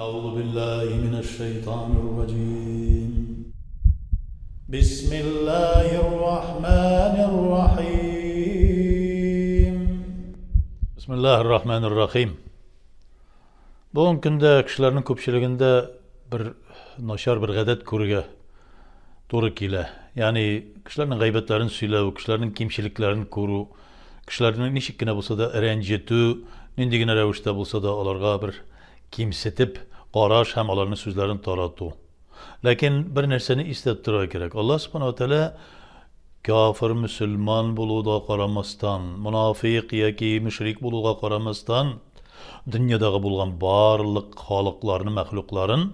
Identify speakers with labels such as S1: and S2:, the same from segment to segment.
S1: أعوذ بالله من الشيطان الرجيم. بسم الله الرحمن الرحيم. بسم الله الرحمن الرحيم. Bugün günde kişilerin köpçülüğünde bir naşar bir gadet kurga doğru kile. Yani kişilerin gaybetlerini söylev, kişilerin kimşiliklerini koru, kişilerin nişikkine bulsa da rencitü, nindigine revişte bulsa da olarga bir kimsetip, qaraş hem onların sözlerini taratı. Lakin bir nerseni istettirmek gerek. Allah subhanahu wa ta'ala kafir, Müslüman buluğa qaramasdan, münafık yoki müşrik buluğa qaramasdan, dünyadagi bulgan barliq xalqlarni, maxluqlarin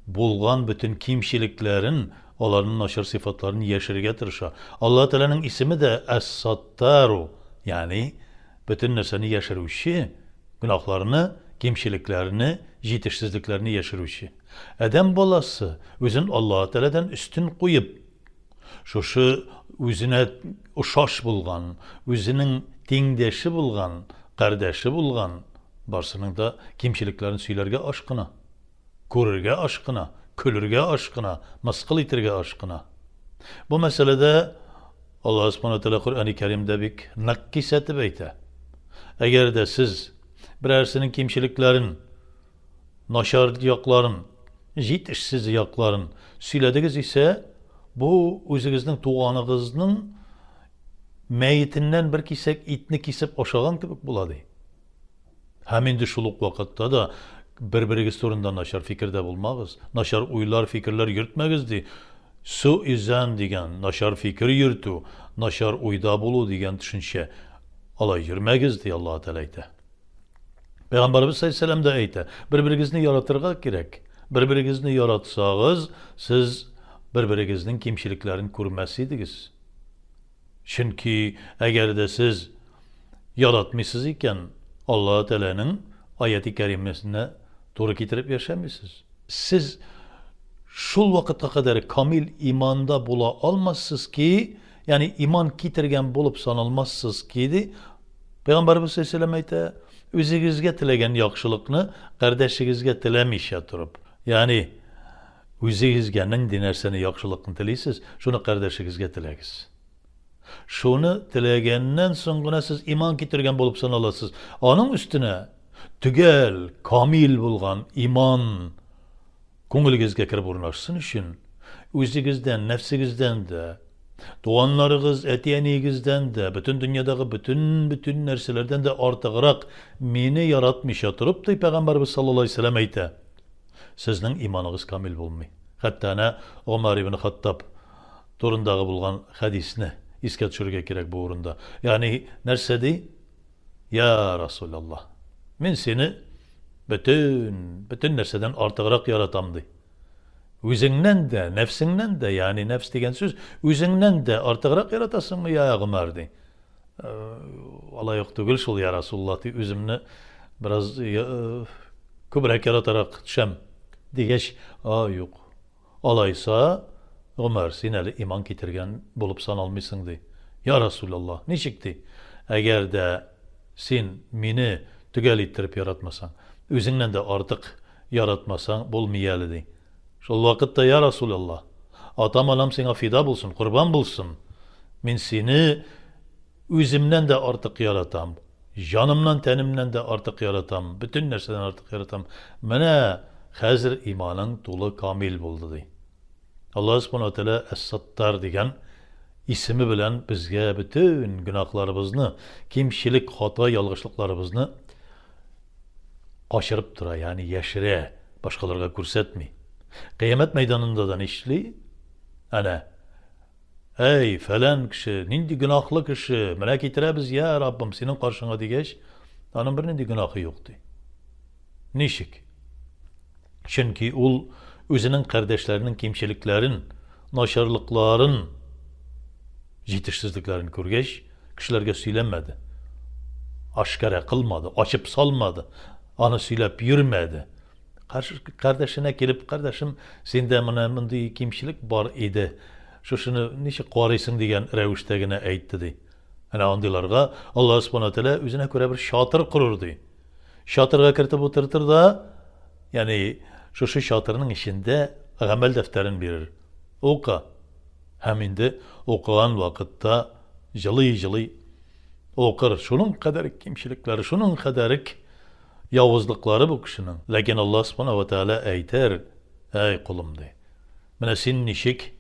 S1: bulgan bütün kimşiliklerin, onların naşır sıfatlarını yeşirge tirişa. Allah Teala'nın ismi de Es-Sattaru. Yani bütün nerseni yeşiruvşi, günahlarını, kimşiliklerini, yetişsizliklerini yeşiruvşi. Adam bolası özün Allah Teala'dan üstün koyup, şu özüne uşaş bulgan, özünün tengdeşi bulgan, kardeşi bulgan, barsının da kimşiliklerini söylerge aşkına, görürge aşkına, külürge aşkına, maskıl itirge aşkına. Bu meselede Allah subhanahu teala Kur'an-ı Kerim'de bir nakkis etib eyte. Eğer de siz birersinin kimşiliklerin, naşar yakların, yetişsiz yakların söylediniz ise bu özünüzün tuğanınızın meyitinden bir kisek itni kisip aşağıdan gibi buladı. Hemen de şuluk vakitte da birbiriniz sorundan naşar fikirde bulmağız. Naşar uylar fikirler yürütmegizdi. Su izan digen naşar fikir yürütü, naşar uyda bulu digen düşünce alay yürümegizdi Allah Teala eyte. Peygamberimiz sallallahu aleyhi ve sellem de eyte. Birbirinizni yaratırga gerek. Birbirinizni yaratsağız, siz birbirinizin kimşiliklerini kurmasiydiniz. Çünkü eğer de siz yaratmışsınız iken Allah Teala'nın ayeti kerimesine doğru getirip yaşamışsınız. Siz şul vakıta kadar kamil imanda bula almazsınız ki, yani iman getirgen bulup sanılmazsınız ki, Peygamberimiz sallallahu aleyhi ve sellem özünüzge tilegen yakşılıkını kardeşinizge tilemiş yatırıp. Yani özünüzge nindi nerseni yakşılıkını tileysiz, şunu kardeşinizge tilegiz. Şunu tilegenden sonra siz iman getirgen bulup sanalasınız. Onun üstüne tügel, kamil bulgan iman ko'ngilingizga kirib o'rnashsin uchun o'zingizdan, nafsingizdan da, doğanlarınız, etiyenigizden de, bütün dünyadaki bütün narsalardan da ortiqroq meni yaratmış yatırıp da Peygamberimiz sallallahu aleyhi ve sellem ayta. Sizning imanınız kamil bo'lmay. Hatta Ömer ibn Hattab turundagi bo'lgan hadisni esga tushirga kerak bu o'rinda. Yani narsadi? Ya Resulallah, men seni bütün nerseden ortiqroq yaratamdı. Özünden de, nefsinden de, yani nefs degen söz, özünden de ortiqroq yaratasınmı ya Ömer dey. Allah yok tugul şul ya Resulullah dey, özümni biraz ko'proq yaratarak düşem degeç, yok. Alaysa Ömer sen hali iman getirgen bulup sanalmışsın dey. Ya Resulallah, neçik dey? Eğer de sen meni tügel ettirip yaratmasan, özünden de artık yaratmasan bulmayalı dey. Şol vakitte ya Resulallah, atam anam sana fida bulsun, kurban bulsun. Men seni özümden de artık yaratam. Canımdan, tenimden de artık yaratam. Bütün nerseden artık yaratam. Mene hazır imanın dolu kamil buldu dey. Allah subhanahu teala Es-Sattar degen ismi bilen bizge bütün günahlarımızını, kimşilik, hata, yalgışlıklarımızını qaşırıp tura, yani yeşire, başkalarına көрсетмей. Kıyamet meydanında da işli, ana, ey falan kişi, nindi günahlı kişi, melek itire ya Rabbim senin karşına digeç, onun bir nindi günahı yoktu. Nişik? Çünkü ul özünün kardeşlerinin kimşiliklerin, naşarlıkların, yetişsizliklerini görgeç, kişilerge söylenmedi. Aşkara kılmadı, açıp salmadı, onu söylep yürümedi. Kardeşine gelip, kardeşim sende mındı kimşilik var idi. Şunu neşe qarıysın degen reviştegine aytdı dey. Ana ondilarga Allah subhanahu teala özüne göre bir şatır kururdu. Şatırga kirtip o'tirtir da Yani şu şatırının içinde amel defterin verir. Oka. Hem indi okuğan vakitte jılı okur. Şunun kadar kimşilikleri, şunun kadar yavuzlukları bu kişinin. Lakin Allah subhanahu ve teala eyter. Ey kulum de. Mene sin nişik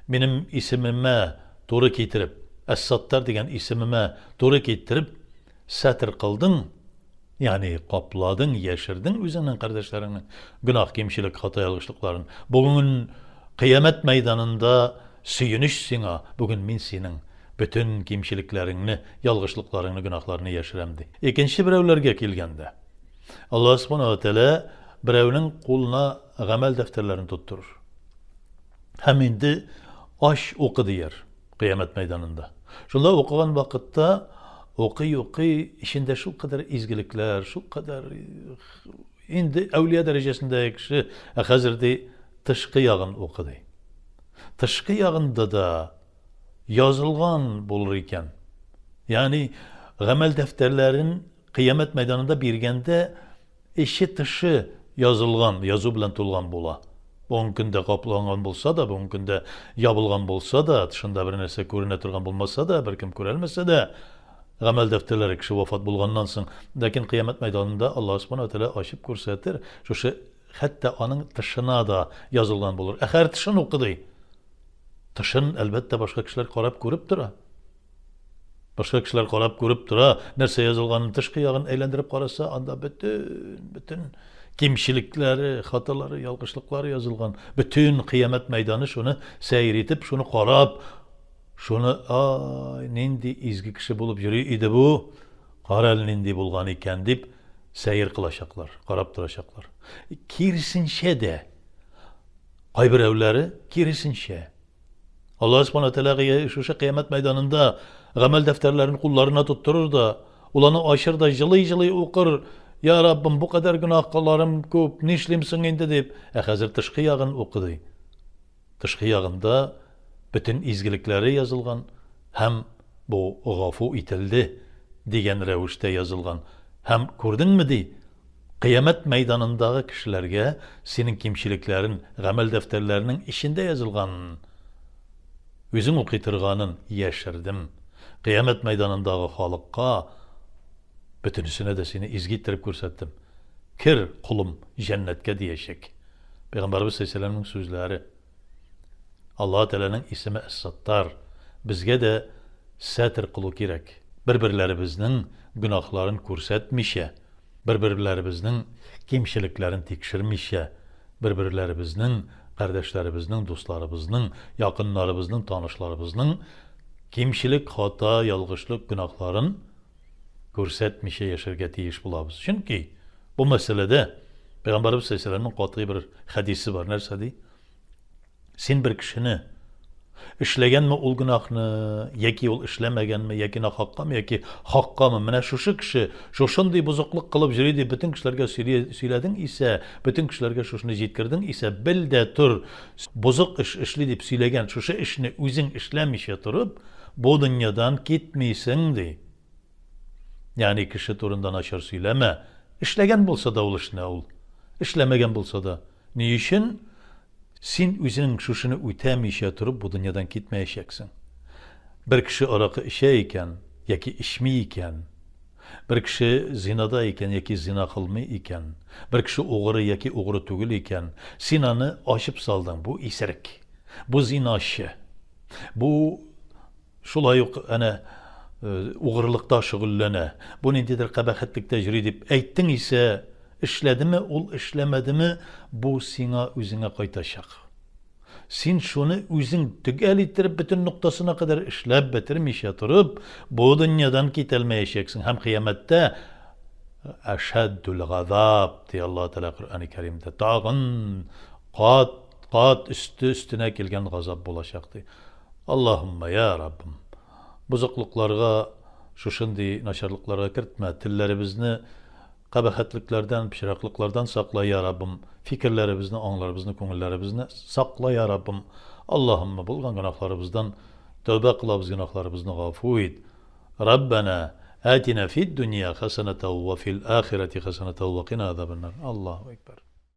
S1: benim isimime doğru getirip Es-Sattar degen isimime doğru getirip satır kıldın. Yani kapladın, yeşirdin üzerinden kardeşlerinin günah, kimşilik, hata yalgışlıkların. Bugün kıyamet meydanında süyünüş sina, bugün min senin bütün kimşiliklerini, yalgışlıklarını, günahlarını yeşiremdi. İkinci birevlerge kelgende. Allah subhanahu wa ta'ala birevinin kuluna amel defterlerini tutturur. Hem indi aş oku diyer kıyamet meydanında. Şunda okugan vakitte okuy işinde şu kadar izgilikler, şu kadar indi evliya derecesinde kişi hazırda tışkı yağın okudu. Tışkı yağında da yazılgan bulur iken, yani amel defterlerin kıyamet meydanında birgende eşi tışı yazılgan, yazı bilen tulgan bola. Bunkünde kaplangan bolsa da, bunkünde yabılgan bolsa da, dışında bir nese körüne turgan bolmasa da, bir kim körelmese de, amel defterleri kişi vafat bulgandan soň, lakin kıyamet meydanında Allah subhanahu wa ta'ala açıp görsetir, şu hatta onun tışına da yazılgan bulur. Her tışın okudu. Tışın elbette başka kişiler karab görüp dura. Başka kişiler karab görüp dura. Nerse yazılganın tışkı yağın eğlendirip karasa, anda bütün kimşilikleri, hataları, yalgışlıkları yazılgan. Bütün kıyamet meydanı şunu seyretip, şunu karab, şunu nindi izgi kişi bulup yürü idi bu, karal nindi bulgan iken dip seyir kılaşaklar, karab duracaklar. Kirsinşe de, kaybır evleri kirsinşe. Allah subhanahu teala şu kıyamet meydanında amel defterlerini kullarına tutturur da, ulanı aşır da jılı okur. Ya Rabbim bu kadar günahlarım köp, nişlimsin indi deyip, hazır tışkı yağın okudu. Tışkı yağında bütün izgilikleri yazılgan, hem bu gafu itildi degen revişte yazılgan. Hem gördün mü di? Kıyamet meydanındaki kişilerge senin kimşiliklerin, amel defterlerinin işinde yazılgan. Üzüm okuyturganın yeşirdim. Kıyamet meydanındaki halıkka bütünüsüne de seni izgittirip görsettim. Kir kulum cennetke diyecek. Peygamberimiz Aleyhisselam'ın sözleri. Allah Teala'nın ismi Es-Sattar. Bizge de satır kılı gerek. Birbirlerimizin günahlarını görsetmişe, birbirlerimizin kimşiliklerini tekşirmişe, birbirlerimizin kardeşlerimizin, dostlarımızın, yakınlarımızın, tanışlarımızın kimşilik, hata, yalgışlık, günahların görsetmişe yaşarga teyiş bulabız. Çünkü bu meselede Peygamberimiz Aleyhisselam'ın katı bir hadisi var. Nerse di? Sen bir kişini işlegen mi ol günahını, yeki ol işlemegen mi, yeki hakka mı, yeki hakka mı? Mene şu kişi, şunday bozukluk kılıp jüridi, bütün kişilerge söyledin ise, bütün kişilerge şunu jetkirdin ise, bil de tur, bozuk iş işli deyip söylegen, şu işini özün işlemişe turup, bu dünyadan gitmeysin di. Yani kişi turundan aşar söyleme. İşlegen bulsa da ol işine ol. İşlemegen bulsa da. Ne işin? Sen özünün şuşunu ütemişe turup bu dünyadan gitmeyeceksin. Bir kişi arakı işeyken, yaki içmeyken, bir kişi zinada iken, yaki zina kılmı iken, bir kişi oğru yaki oğru tügül iken, sinanı aşıp saldın. Bu iserik. Bu zinaşı. Bu şulay yok, uğurlukta şügullene. Bu nindidir kabahatlikte jüridip eyttin ise, işledi mi, ol işlemedi mi, bu sina üzüne kaytaşak. Sen şunu üzün tügel ettirip bütün noktasına kadar işlep bitirmiş yatırıp, bu dünyadan gitelmeyeceksin. Hem kıyamette eşheddül gazab diye Allah Teala Kur'an-ı Kerim'de dağın kat üstüne gelgen gazab bulaşaktı. Allahümme ya Rabbim buzukluklarga, şuşundi naşarlıklarga kirtme, tillerimizni kabahatliklerden, pişiraklıklardan sakla ya Rabbim. Fikirlerimizni, anlarimizni, ko'ngillarimizni sakla ya Rabbim. Allahümme bulgan günahlarımızdan tövbe kılabız, günahlarimizni gafu et. Rabbena atina fid dünya haseneten ve fil ahireti haseneten ve qina azabennar. Allahu Ekber.